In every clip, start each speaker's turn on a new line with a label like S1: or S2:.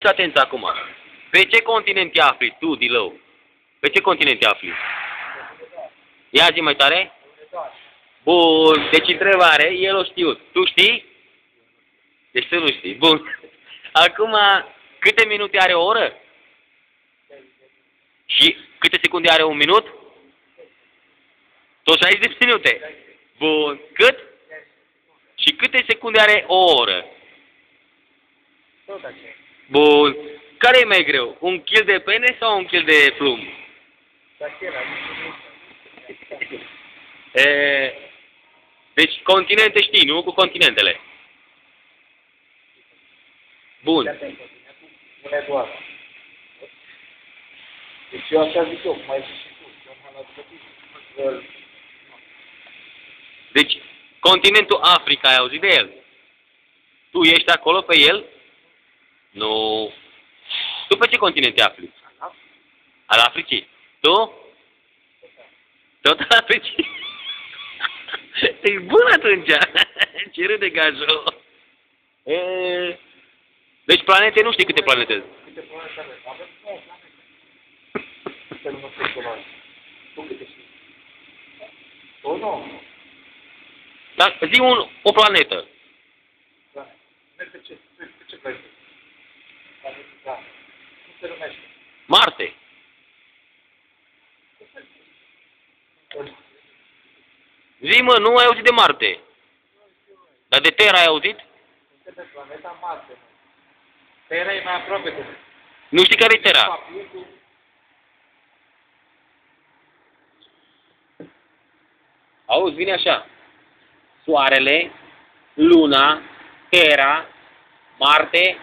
S1: atenți acum. Pe ce continent te afli tu, Dilău? Pe ce continent te afli? Ia zi mai tare. Bun, deci întrebare, el o știut. Tu știi? Deci tu nu știi. Bun. Acum, câte minute are o oră? Și câte secunde are un minut? Tot 60 de minute. Bun. Cât? Și câte secunde are o oră? Bun. Care e mai greu? Un kil de pene sau un kil de plumb? Deci continente știi, nu? Cu continentele. Bun.
S2: Deci eu așa zic eu, cum ai zis și tu.
S1: Deci, continentul Africa, ai auzit de el? Tu ești acolo pe el? Nu. Tu pe ce continent te afli? Al Africii. Tu? Tot al Africii? E bun atunci. Ce râde gajul. Deci planete, nu știi câte planete.
S2: Câte planete avem? Avem 9 planete. Nu știu cunoaște. Tu câte știi? O 9.
S1: Da, zi o planetă.
S2: Da. Pe ce planetă? Da. Cum se numește?
S1: Marte. Zi, mă, nu ai auzit de Marte. Dar de Terra ai auzit?
S2: De planeta Marte. Terra e mai aproape de noi.
S1: Nu știi care e Terra? Auzi, vine așa. Soarele, Luna, Terra, Marte,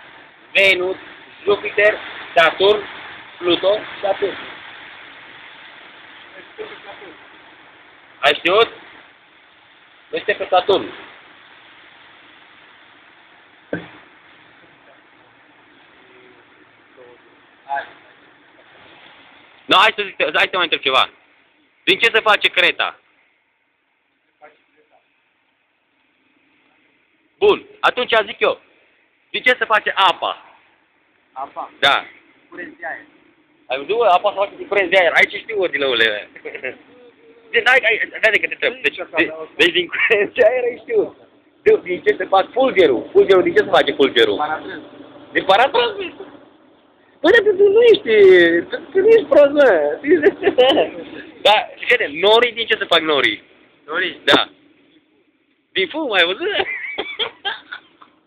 S1: Venus, Jupiter, Saturn, Pluto, Saturn. Ai știut? Este pe Saturn. No, hai să mai întreb ceva. Din ce se face creta? Bun, atunci zic eu. Din ce se face apa?
S2: Apa?
S1: Da.
S2: Curent de aer.
S1: Ai văzut? Apa se face din curent de aer. Aici știu eu, Dilăule. Hai că te întreb. Deci din curent de aer ai știut. Din ce se face fulgerul? Fulgerul, din ce se face fulgerul?
S2: Paratrâns.
S1: Din paratrâns. Păi, tu nu ești, tu nu ești prost, mă. Da, și crede, norii, din ce se fac norii?
S2: Norii?
S1: Da. Din fum, ai văzut?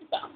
S1: Da.